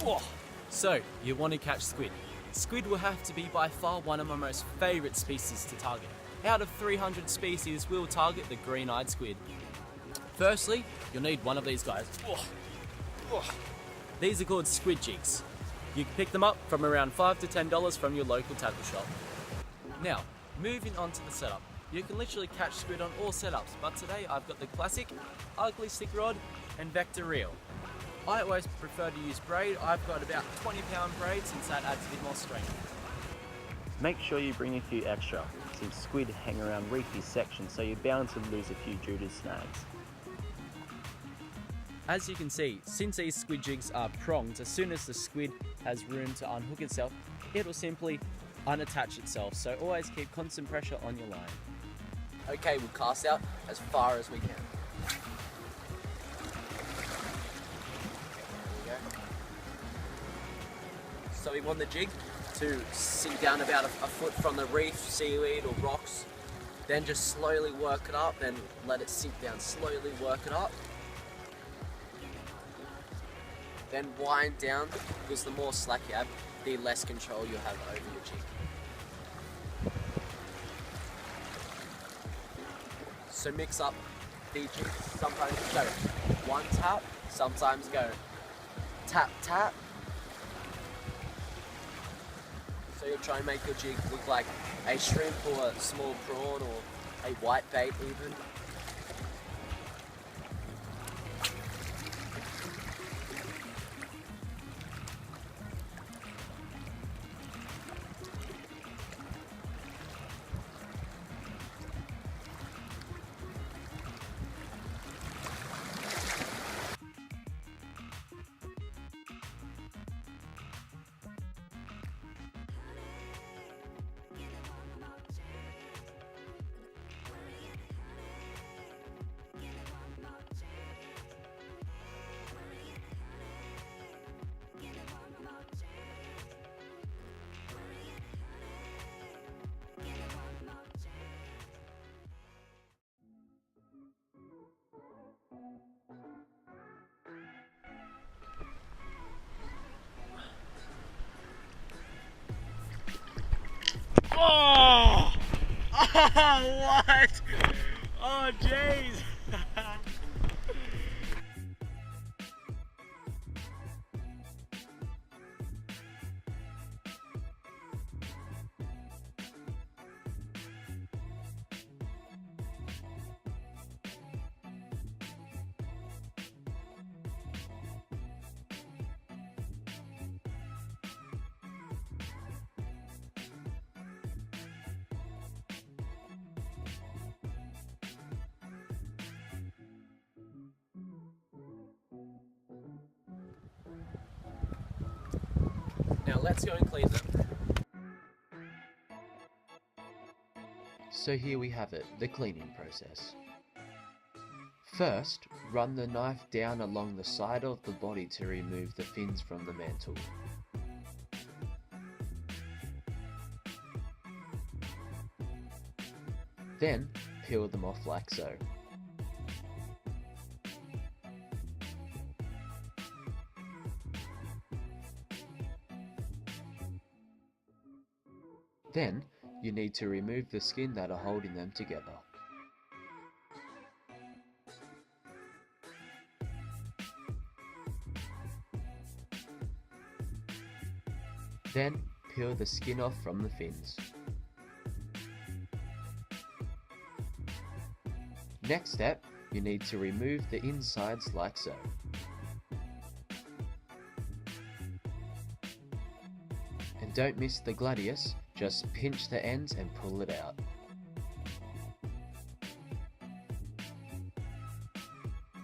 Whoa. So, you want to catch squid. Squid will have to be by far one of my most favourite species to target. Out of 300 species, we'll target the green-eyed squid. Firstly, you'll need one of these guys. These are called squid jigs. You can pick them up from around $5 to $10 from your local tackle shop. Now, moving on to the setup. You can literally catch squid on all setups, but today I've got the classic ugly stick rod and vector reel. I always prefer to use braid. I've got about 20-pound braid since that adds a bit more strength. Make sure you bring a few extra, since squid hang around reefy sections, so you're bound to lose a few due to snags. As you can see, since these squid jigs are pronged, as soon as the squid has room to unhook itself, it will simply unattach itself, so always keep constant pressure on your line. Okay, we'll cast out as far as we can. There we go. So we want the jig to sink down about a foot from the reef, seaweed or rocks, then just slowly work it up, then let it sink down, slowly work it up. Then wind down, because the more slack you have, the less control you'll have over your jig. So mix up the jigs, sometimes go one tap, sometimes go tap tap. So you'll try and make your jig look like a shrimp or a small prawn or a white bait even. Oh! Oh, what? Oh, jeez. Now let's go and clean them. So here we have it, the cleaning process. First, run the knife down along the side of the body to remove the fins from the mantle. Then, peel them off like so. Then, you need to remove the skin that are holding them together. Then, peel the skin off from the fins. Next step, you need to remove the insides like so. And don't miss the gladius, just pinch the ends and pull it out.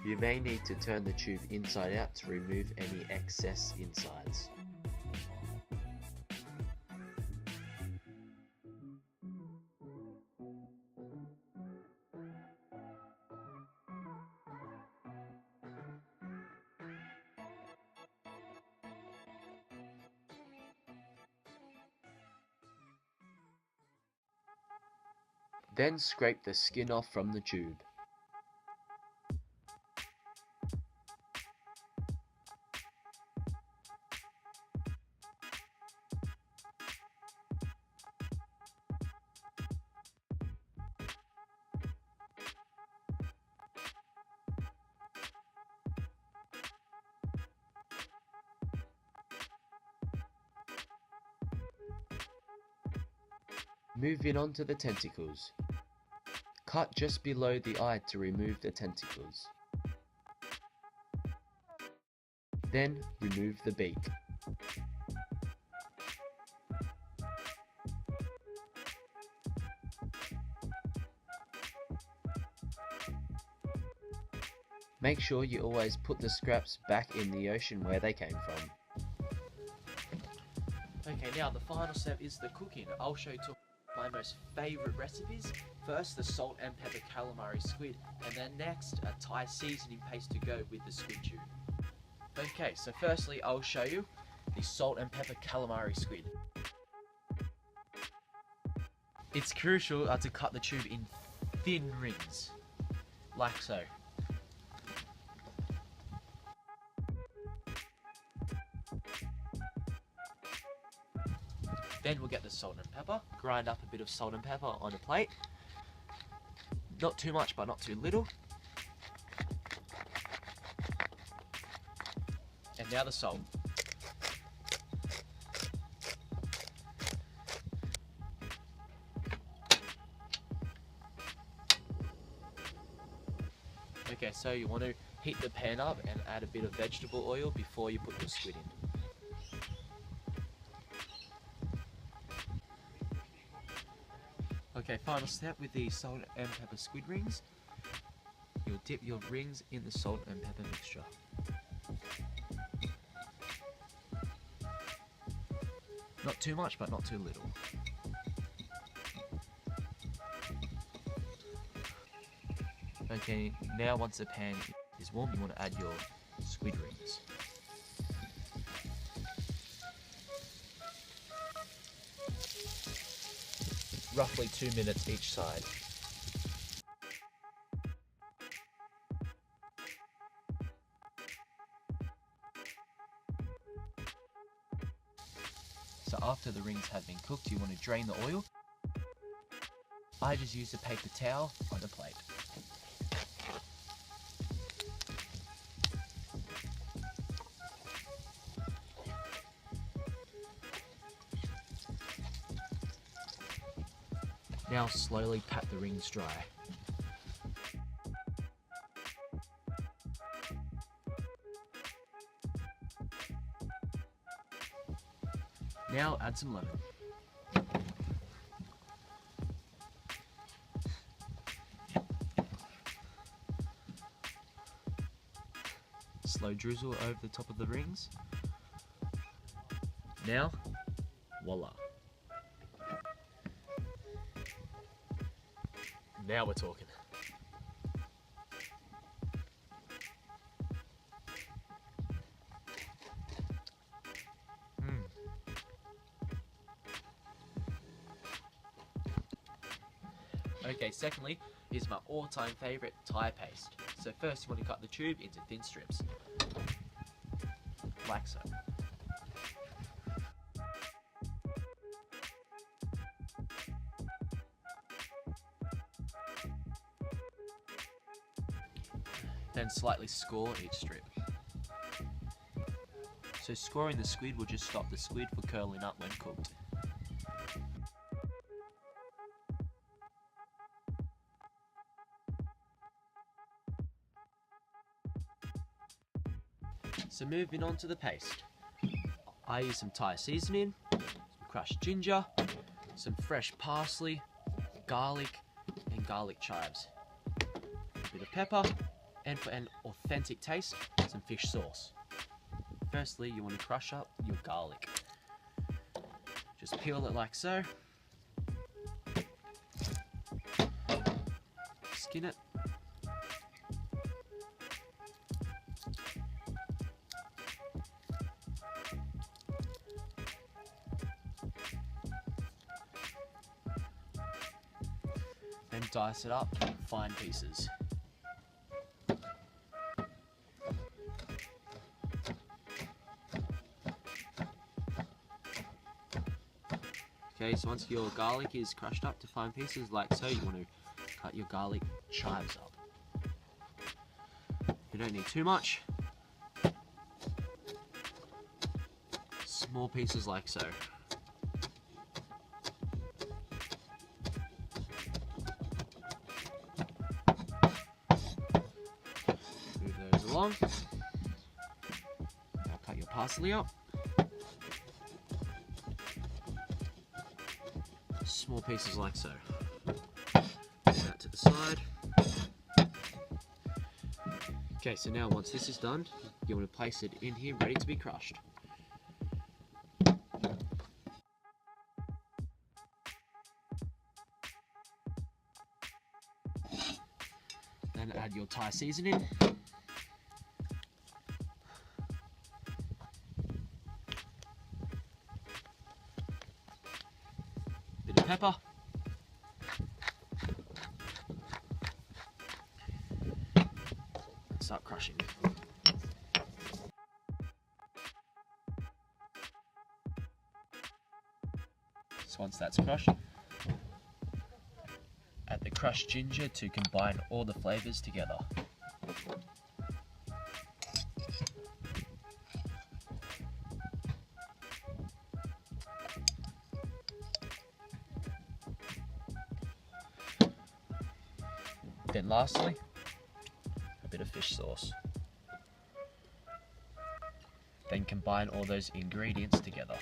You may need to turn the tube inside out to remove any excess insides. Then scrape the skin off from the tube. Moving on to the tentacles. Cut just below the eye to remove the tentacles. Then remove the beak. Make sure you always put the scraps back in the ocean where they came from. Okay, now the final step is the cooking. I'll show you two of my most favourite recipes. First, the salt and pepper calamari squid, and then next, a Thai seasoning paste to go with the squid tube. Okay, so firstly, I'll show you the salt and pepper calamari squid. It's crucial to cut the tube in thin rings, like so. Then we'll get the salt and pepper, grind up a bit of salt and pepper on a plate. Not too much, but not too little. And now the salt. Okay, so you want to heat the pan up and add a bit of vegetable oil before you put your squid in. Okay, final step with the salt and pepper squid rings. You'll dip your rings in the salt and pepper mixture. Not too much, but not too little. Okay, now once the pan is warm, you want to add your squid rings. Roughly 2 minutes each side. So after the rings have been cooked, you want to drain the oil. I just use a paper towel on a plate. Now slowly pat the rings dry. Now add some lemon. Slow drizzle over the top of the rings. Now, voila. Now we're talking. Okay, secondly is my all-time favourite Thai paste. So first you want to cut the tube into thin strips, like so. Then slightly score each strip. So scoring the squid will just stop the squid from curling up when cooked. So moving on to the paste. I use some Thai seasoning, some crushed ginger, some fresh parsley, garlic and garlic chives, a bit of pepper, and for an authentic taste, some fish sauce. Firstly, you want to crush up your garlic. Just peel it like so. Skin it. Then dice it up in fine pieces. Okay, so once your garlic is crushed up to fine pieces like so, you want to cut your garlic chives up. You don't need too much. Small pieces like so. long. Now cut your parsley up. Small pieces like so. Put that to the side. Okay, so now once this is done, you want to place it in here ready to be crushed. Then add your Thai seasoning. Bit of pepper. Start crushing. So once that's crushed, add the crushed ginger to combine all the flavors together. Then lastly, a bit of fish sauce. Then combine all those ingredients together.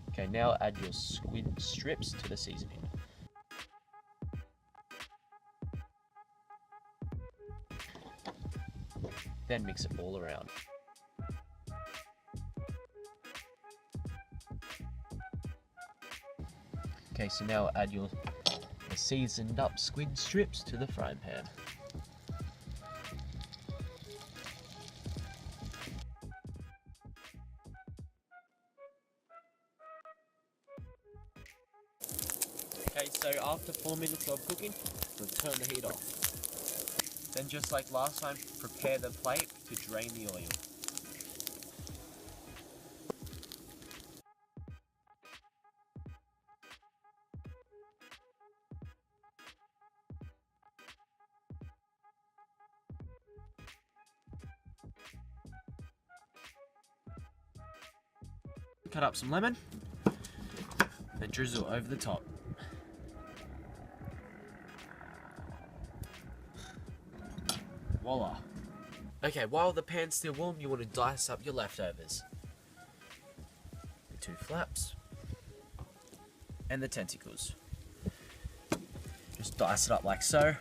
Okay, now add your squid strips to the seasoning. Then mix it all around. Okay, so now add your seasoned up squid strips to the frying pan. Okay, so after 4 minutes of cooking, we'll turn the heat off. Then just like last time, prepare the plate to drain the oil. Cut up some lemon, then drizzle over the top. Voila. Okay, while the pan's still warm, you want to dice up your leftovers. The 2 flaps and the tentacles. Just dice it up like so.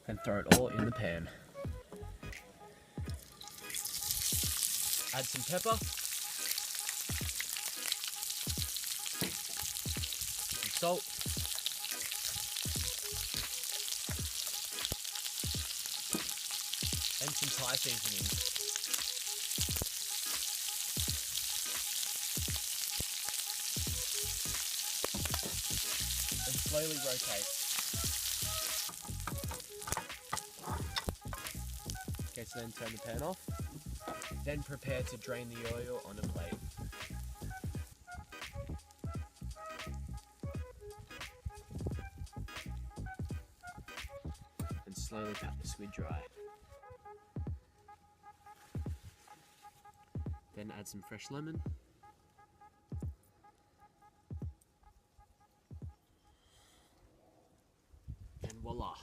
And throw it all in the pan. Add some pepper, some salt, and some Thai seasoning. And slowly rotate. Okay, so then turn the pan off. Then prepare to drain the oil on a plate. And slowly pat the squid dry. Then add some fresh lemon. And voila!